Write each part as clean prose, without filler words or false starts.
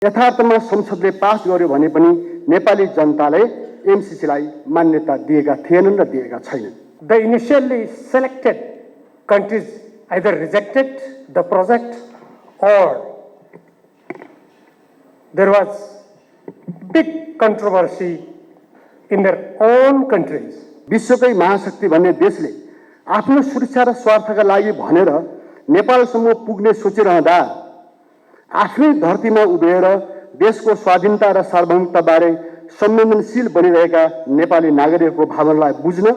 यथार्थमा संसदले पास गर्यो भने पनि नेपाली जनताले एमसीसीलाई मान्यता दिएका थिएनन् र दिएका छैनन्। The initially selected countries either rejected the project or there was big controversy in their own countries. विश्वकै महाशक्ति भन्ने देशले आफ्नो सुरक्षा र स्वार्थका लागि भनेर नेपालसम्म पुग्ने सोचिरहँदा आफ्नै धरतीमा उभिएर देशको स्वाधीनता र सार्वभौमिकताबारे संवेदनशील बनिरहेका नेपाली नागरिकहरूको भावनालाई बुझ्न,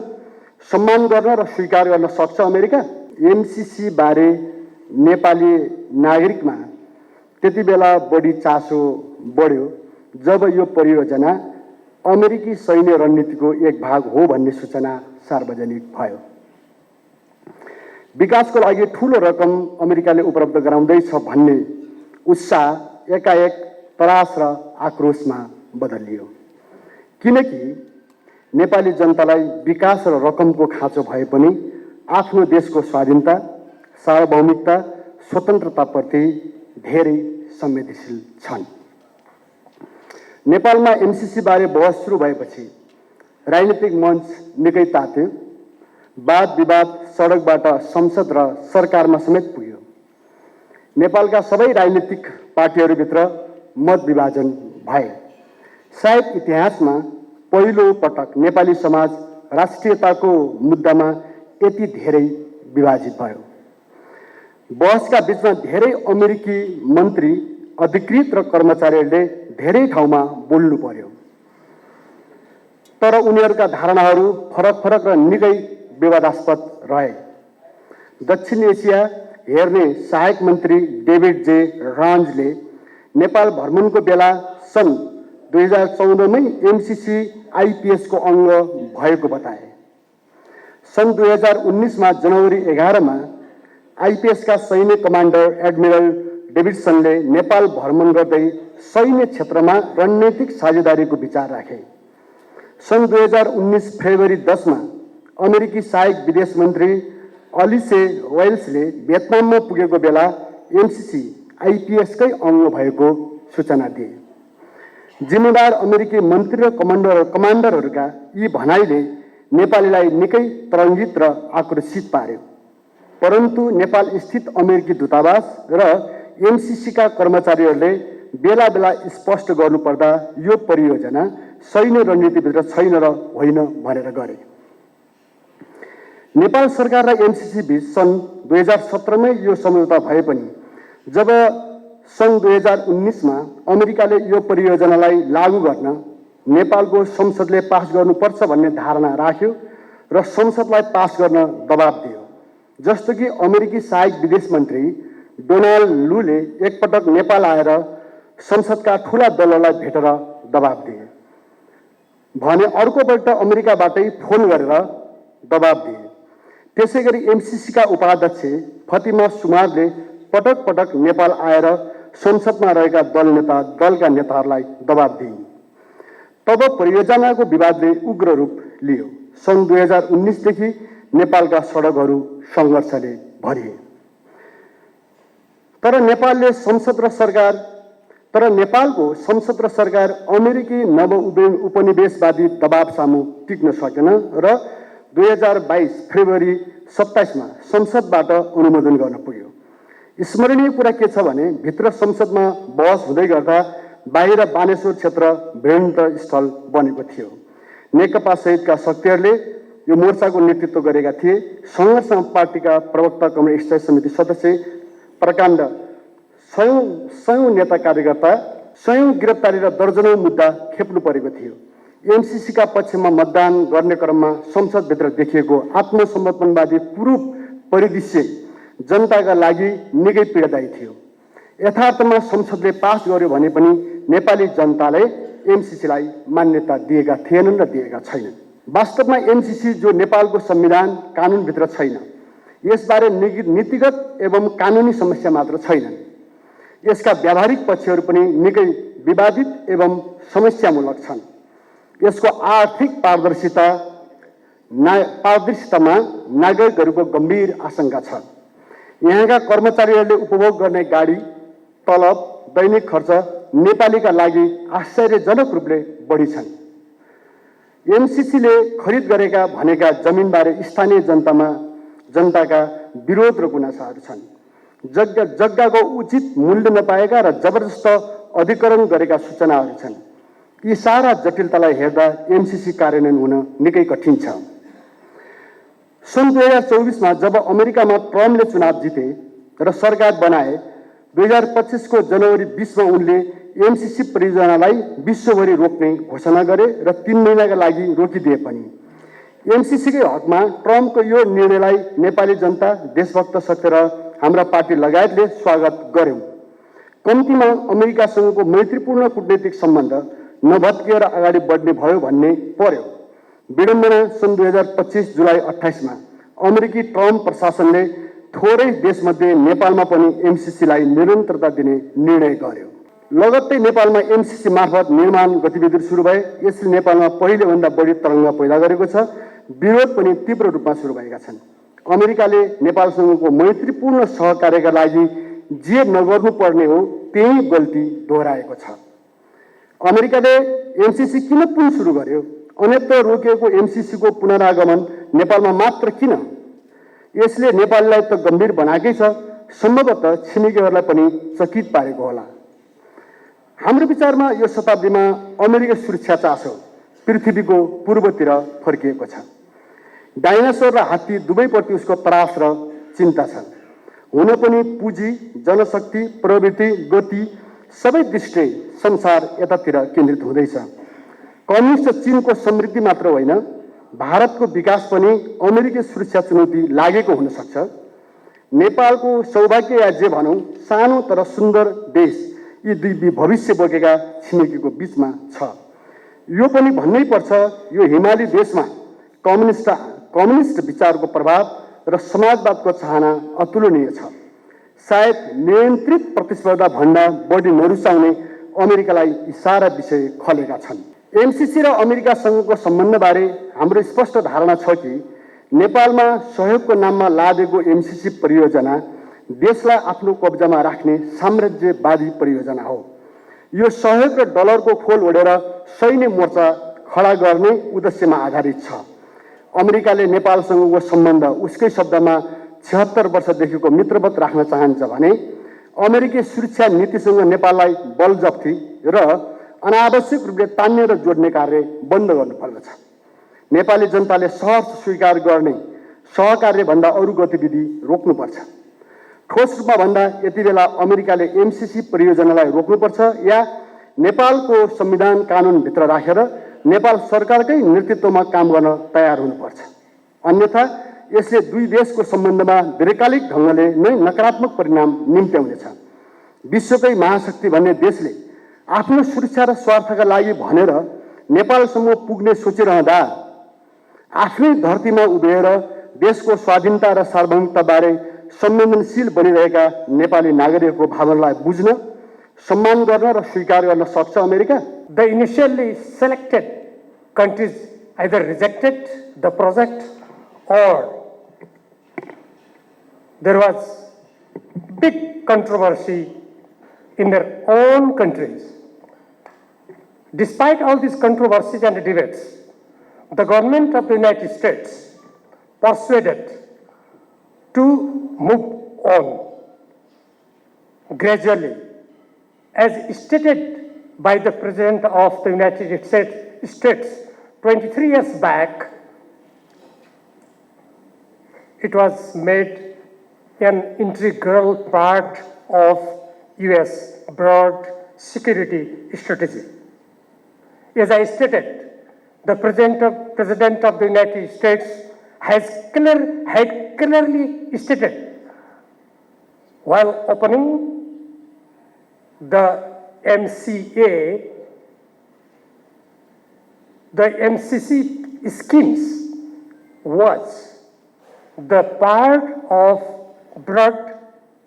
सम्मान गर्न र स्वीकार गर्न सक्छ अमेरिका? एमसीसी बारे नेपाली नागरिकमा त्यति बेला बढी चासो बढ्यो जब यो परियोजना अमेरिकी सैन्य रणनीतिको एक भाग हो भन्ने सूचना सार्वजनिक भयो। विकासको लागि ठूलो रकम अमेरिकाले उपलब्ध गराउँदैछ भन्ने उत्साह एकाएक त्रास र आक्रोशमा बदलियो, किनकि नेपाली जनतालाई विकास र रकमको खाँचो भए पनि आफ्नो देशको स्वाधीनता, सार्वभौमिकता, स्वतन्त्रताप्रति धेरै संवेदनशील छन्। नेपालमा एमसीसी बारे बहस सुरु भएपछि राजनीतिक मञ्च निकै तात्यो। वाद विवाद सडकबाट संसद र सरकारमा समेत पुग्यो। नेपालका सबै राजनीतिक पार्टीहरूभित्र मत विभाजन भए। सायद इतिहासमा पहिलो पटक नेपाली समाज राष्ट्रियताको मुद्दामा यति धेरै विभाजित भयो। बहसका बीचमा धेरै अमेरिकी मन्त्री, अधिकृत र कर्मचारीहरूले धेरै ठाउँमा बोल्नु पर्यो, तर उनीहरूका धारणाहरू फरक फरक र निकै विवादास्पद रहे। दक्षिण एसिया हेर्ने सहायक मन्त्री डेभिड जे रान्जले नेपाल भ्रमणको बेला सन् 2014 मै एमसीसी आइपीएसको अङ्ग भएको बताए। सन् 2019 मा जनवरी 11 मा आइपीएसका सैन्य कमान्डर एडमिरल डेभिडसनले नेपाल भ्रमण गर्दै सैन्य क्षेत्रमा रणनीतिक साझेदारीको विचार राखे। सन् 2019 फेब्रुअरी 10 मा अमेरिकी सहायक विदेश मन्त्री अलिसे वेल्सले भियतनाममा पुगेको बेला एमसीसी आइपीएसकै अङ्ग भएको सूचना दिए। जिम्मेदार अमेरिकी मन्त्री र कमान्डरहरूका यी भनाइले नेपालीलाई निकै तरङ्गित र आक्रोशित पार्यो, परन्तु नेपाल स्थित अमेरिकी दूतावास र एमसीसीका कर्मचारीहरूले बेला बेला स्पष्ट गर्नुपर्दा यो परियोजना सैन्य रणनीतिभित्र छैन र होइन भनेर गरे। नेपाल सरकार र एमसीसी बीच सन् 2017 मै यो सम्झौता भए पनि जब सन् 2019 मा अमेरिकाले यो परियोजनालाई लागू गर्न नेपालको संसदले पास गर्नुपर्छ भन्ने धारणा राख्यो र संसदलाई पास गर्न दबाब दियो। जस्तो कि अमेरिकी सहायक विदेश मन्त्री डोनाल्ड लूले एकपटक नेपाल आएर संसदका ठूला दलहरूलाई भेटेर दबाब दिए भने अर्कोपल्ट अमेरिकाबाटै फोन गरेर दबाब दिए। त्यसैगरी एमसीसीका उपाध्यक्ष फतिमा सुमारले पटक पटक नेपाल आएर संसदमा रहेका दलका नेताहरूलाई दबाब दिए। तब परियोजनाको विवादले उग्र रूप लियो। सन् 2019 देखि नेपालका सडकहरू सङ्घर्षले भरिए। तर नेपालको संसद र सरकार अमेरिकी नव उपनिवेशवादी दबाब सामु टिक्न सकेन र 2022 फेब्रुअरी 27 मा संसदबाट अनुमोदन गर्न पुग्यो। स्मरणीय कुरा के छ भने भित्र संसदमा बहस हुँदै गर्दा बाहिर बानेश्वर क्षेत्र भिडन्त स्थल बनेको थियो। नेकपा सहितका शक्तिहरूले यो मोर्चाको नेतृत्व गरेका थिए। सङ्घर्ष पार्टीका प्रवक्ता कम्युनिस्ट समिति सदस्य प्रकाण्ड सयौं नेता कार्यकर्ता, सयौं गिरफ्तारी र दर्जनौं मुद्दा खेप्नु परेको थियो। एमसीसीका पक्षमा मतदान गर्ने क्रममा संसदभित्र देखिएको आत्मसमर्पणवादी पूर्व परिदृश्य जनताका लागि निकै पीडादायी थियो। यथार्थमा संसदले पास गर्यो भने पनि नेपाली जनताले एमसीसीलाई मान्यता दिएका थिएनन् र दिएका छैनन्। वास्तवमा एमसीसी जो नेपालको संविधान कानुनभित्र छैन, यसबारे नीतिगत एवं कानुनी समस्या मात्र छैनन्, यसका व्यावहारिक पक्षहरू पनि निकै विवादित एवं समस्यामूलक छन्। यसको आर्थिक पारदर्शितामा नागरिकहरूको गम्भीर आशंका छ। यहाँका कर्मचारीहरूले उपभोग गर्ने गाडी, तलब, दैनिक खर्च नेपालीका लागि आश्चर्यजनक रूपले बढी छन्। एमसीसीले खरिद गरेका भनेका जमिनबारे स्थानीय जनताका विरोध र गुनासाहरू छन्। जग्गाको उचित मूल्य नपाएका र जबरजस्त अधिग्रहण गरेका सूचनाहरू छन्। यी सारा जटिलतालाई हेर्दा एमसीसी कार्यान्वयन हुन निकै कठिन छ। सन् 2024 जब अमेरिकामा ट्रम्पले चुनाव जिते र सरकार बनाए, 2025 को जनवरी 20 उनले एमसीसी परियोजनालाई विश्वभरि रोक्ने घोषणा गरे र 3 महिनाका लागि रोकिदिए पनि। एमसीसीकै हकमा ट्रम्पको यो निर्णयलाई नेपाली जनता, देशभक्त शक्ति र हाम्रा पार्टी लगायतले स्वागत गर्यौं। कम्तीमा अमेरिकासँगको मैत्रीपूर्ण कूटनीतिक सम्बन्ध नभत्किएर अगाडि बढ्ने भयो भन्ने पर्यो। विडम्बना सन् 2025 जुलाई 28 अमेरिकी ट्रम्प प्रशासनले थोरै देशमध्ये नेपालमा पनि एमसीसीलाई निरन्तरता दिने निर्णय गर्यो। लगत्तै नेपालमा एमसीसी मार्फत निर्माण गतिविधिहरू सुरु भए। यसले नेपालमा पहिलेभन्दा बढी तरङ्ग पैदा गरेको छ। विरोध पनि तीव्र रूपमा सुरु भएका छन्। अमेरिकाले नेपालसँगको मैत्रीपूर्ण सहकार्यका लागि जे नगर्नुपर्ने हो त्यही गल्ती दोहोऱ्याएको छ। अमेरिकाले एमसीसी किन पुनः सुरु गर्यो? अन्यत्र रोकिएको एमसीसीको पुनरागमन नेपालमा मात्र किन? यसले नेपाललाई त गम्भीर बनाएकै छ, सम्भवतः छिमेकीहरूलाई पनि चकित पारेको होला। हाम्रो विचारमा यो शताब्दीमा अमेरिकी सुरक्षा चासो पृथ्वीको पूर्वतिर फर्किएको छ। डाइनासोर र हात्ती दुवैप्रति उसको त्रास र चिन्ता छ। हुन पनि पुँजी, जनशक्ति, प्रवृत्ति, गति सबै दृष्टि संसार यतातिर केन्द्रित हुँदैछ। कम्युनिस्ट चीनको समृद्धि मात्र होइन, भारतको विकास पनि अमेरिकी सुरक्षा चुनौती लागेको हुन सक्छ। नेपालको सौभाग्य या जे भनौँ, सानो तर सुन्दर देश यी दुई भविष्य बोकेका छिमेकीको बीचमा छ। यो पनि भन्नै पर्छ, यो हिमाली देशमा कम्युनिस्ट विचारको प्रभाव र समाजवादको चाहना अतुलनीय छ। सायद नियन्त्रित प्रतिस्पर्धा भन्दा बढी नरुचाउने अमेरिकालाई यी सारा विषय खलेका छन्। एमसीसी र अमेरिकासँगको सम्बन्धबारे हाम्रो स्पष्ट धारणा छ कि नेपालमा सहयोगको नाममा लादेको एमसीसी परियोजना देशलाई आफ्नो कब्जामा राख्ने साम्राज्यवादी परियोजना हो। यो सहयोग र डलरको खोल ओढेर सैन्य मोर्चा खडा गर्ने उद्देश्यमा आधारित छ। अमेरिकाले नेपालसँगको सम्बन्ध उसकै शब्दमा 76 वर्षदेखिको मित्रवत राख्न चाहन्छ भने अमेरिकी सुरक्षा नीतिसँग नेपाललाई बलजफ्ती र अनावश्यक रूपले तान्ने र जोड्ने कार्य बन्द गर्नुपर्दछ। नेपाली जनताले सहर्ष स्वीकार गर्ने सहकार्यभन्दा अरू गतिविधि रोक्नुपर्छ। ठोस रूपमा भन्दा यति बेला अमेरिकाले एमसीसी परियोजनालाई रोक्नुपर्छ या नेपालको संविधान कानुनभित्र राखेर नेपाल सरकारकै नेतृत्वमा काम गर्न तयार हुनुपर्छ। अन्यथा यसले दुई देशको सम्बन्धमा दीर्घकालिक ढङ्गले नै नकारात्मक परिणाम निम्त्याउनेछ। विश्वकै महाशक्ति भन्ने देशले आफ्नो सुरक्षा र स्वार्थका लागि भनेर नेपालसम्म पुग्ने सोचिरहँदा आफ्नै धरतीमा उभिएर देशको स्वाधीनता र सार्वभौमिकताबारे संवेदनशील बनिरहेका नेपाली नागरिकहरूको भावनालाई बुझ्न, सम्मान गर्न र स्वीकार गर्न सक्छ America? The initially selected countries either rejected the project or there was big controversy in their own countries. Despite all these controversies and debates, the government of the United States persuaded to move on gradually, as stated by the President of the United States 23 years back. It was made an integral part of US broad security strategy. As I stated, the President of the United States had clearly stated while opening the MCA, the MCC schemes was the part of broad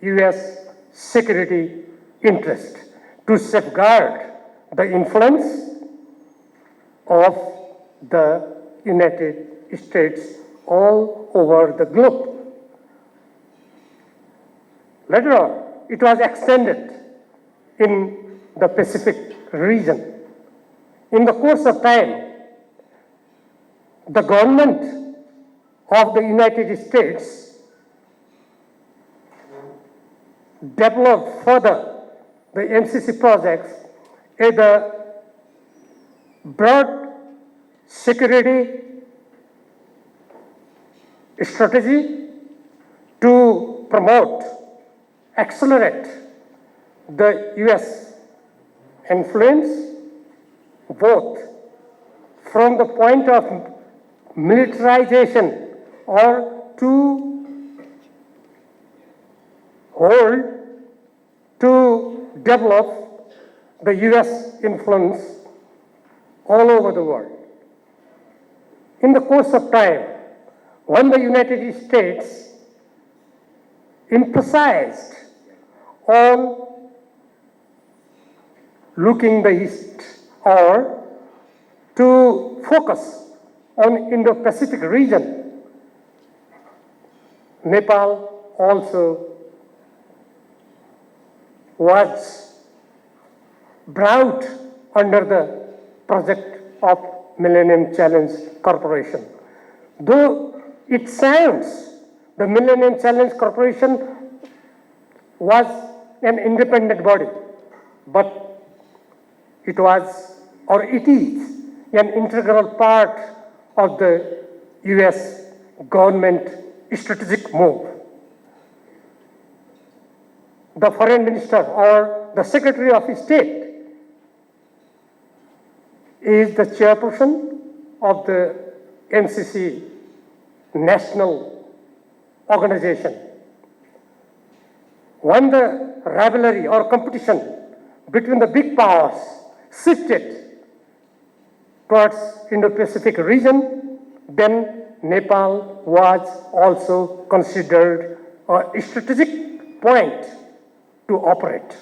US security interest to safeguard the influence of the United States all over the globe. Later on, it was extended in the Pacific region. In the course of time, the government of the United States developed further the MCC projects as a broad security strategy to promote, accelerate the US influence, both from the point of militarization or to hold, to develop the US influence all over the world. In the course of time, when the United States emphasized on looking the East or to focus on Indo-Pacific region, Nepal also was brought under the project of Millennium Challenge Corporation. Though it sounds the Millennium Challenge Corporation was an independent body, but it was or it is an integral part of the US government strategic move. The foreign minister or the secretary of state is the chairperson of the MCC national organization. When the rivalry or competition between the big powers shifted towards Indo-Pacific region, then Nepal was also considered a strategic point to operate.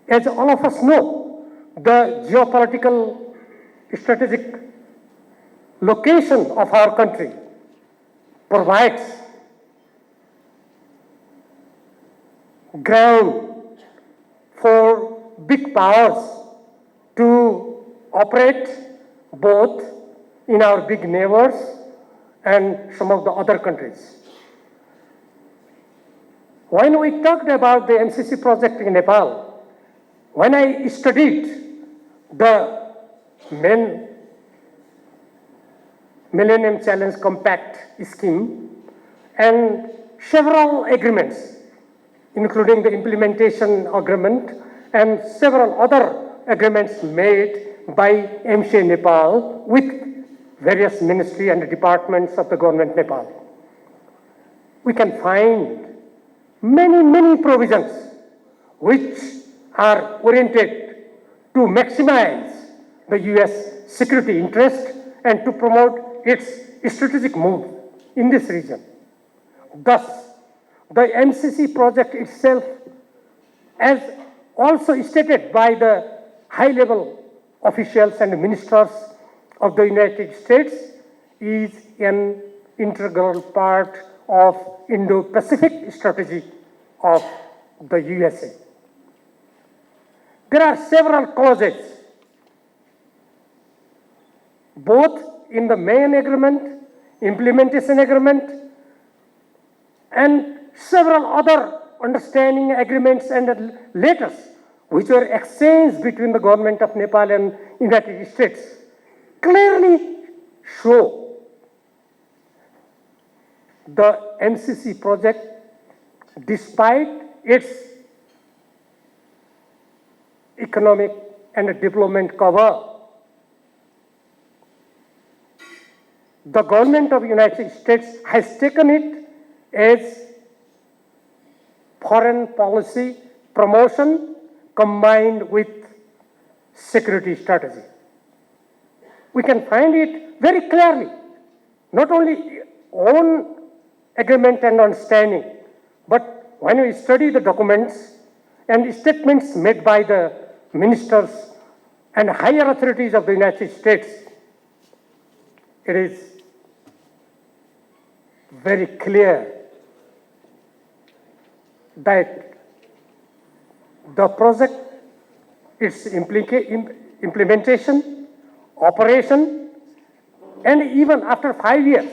As all of us know, the geopolitical strategic location of our country provides ground for big powers to operate both in our big neighbors and some of the other countries. When we talked about the MCC project in Nepal, when I studied the main Millennium Challenge Compact scheme and several agreements, including the implementation agreement and several other agreements made by MCA Nepal with various ministry and departments of the government Nepal, we can find many provisions which are oriented to maximize the US security interest and to promote its strategic move in this region. Thus, the MCC project itself, as also stated by the high-level officials and ministers of the United States, is an integral part of Indo-Pacific strategy of the USA. There are several clauses, both in the main agreement, implementation agreement, and several other understanding agreements and letters which were exchanged between the government of Nepal and United States, clearly show the MCC project, despite its economic and development cover, the government of the United States has taken it as foreign policy promotion combined with security strategy. We can find it very clearly, not only on agreement and understanding, but when we study the documents and statements made by the ministers and higher authorities of the United States, it is very clear that the project, its implementation, operation, and even after 5 years,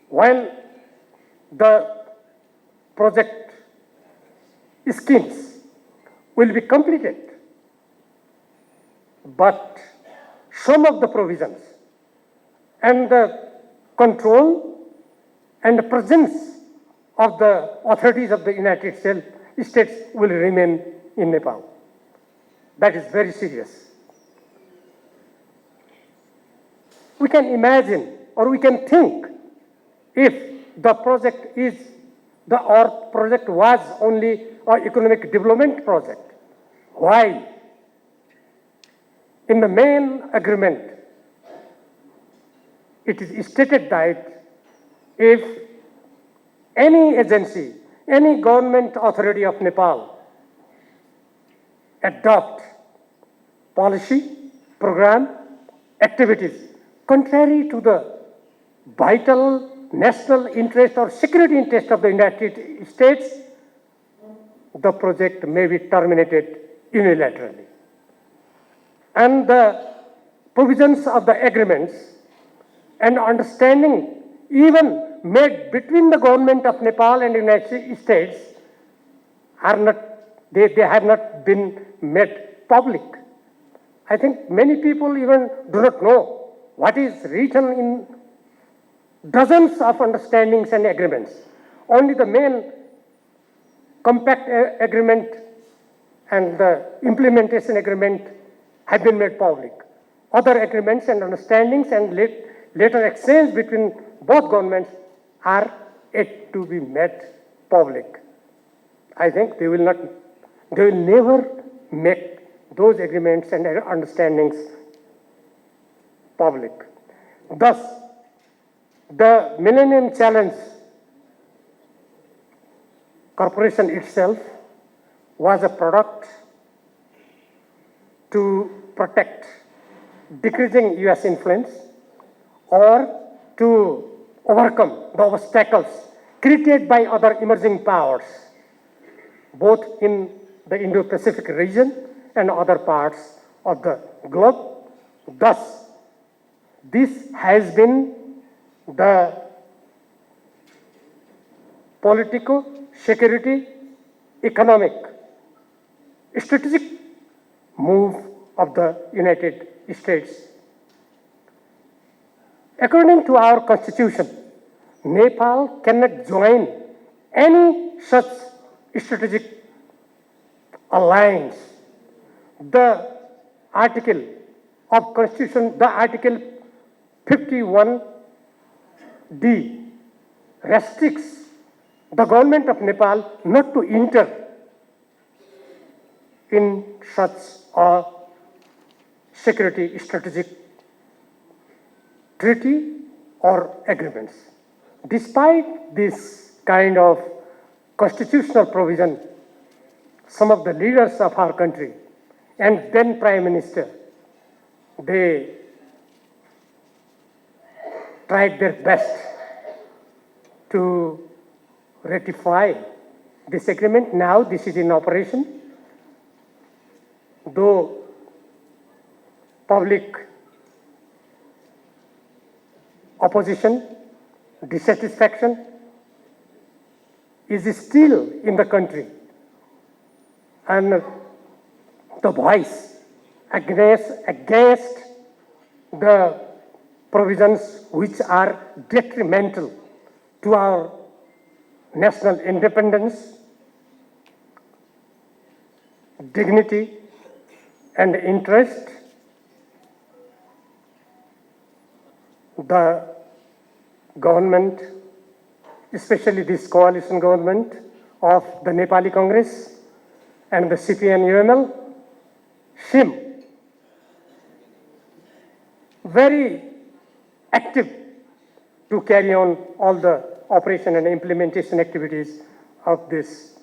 when the project schemes will be completed, but some of the provisions and the control and the presence of the authorities of the United States will remain in Nepal. That is very serious. We can imagine or we can think if the project was only an economic development project. Why? In the main agreement, it is stated that if any agency, any government authority of Nepal adopt policy, program, activities contrary to the vital national interest or security interest of the United States, the project may be terminated unilaterally. And the provisions of the agreements and understanding even made between the government of Nepal and the United States are not, they have not been made public. I think many people even do not know what is written in dozens of understandings and agreements. Only the main compact agreement and the implementation agreement have been made public. Other agreements and understandings and later exchange between both governments are yet to be made public. I think they will never make those agreements and understandings public. Thus, the Millennium Challenge Corporation itself was a product to protect decreasing US influence or to overcome the obstacles created by other emerging powers, both in the Indo-Pacific region and other parts of the globe. Thus, this has been the political, security, economic, strategic move of the United States. According to our constitution, Nepal cannot join any such strategic alliance. The article of constitution, the article 51D restricts the government of Nepal not to enter in such a security strategic treaty or agreements. Despite this kind of constitutional provision, some of the leaders of our country and then Prime Minister, they tried their best to ratify this agreement. Now this is in operation. Though public opposition, dissatisfaction is still in the country, and the voice against the provisions which are detrimental to our national independence, dignity, and interest, the government, especially this coalition government of the Nepali Congress and the CPN-UML, seem very active to carry on all the operation and implementation activities of this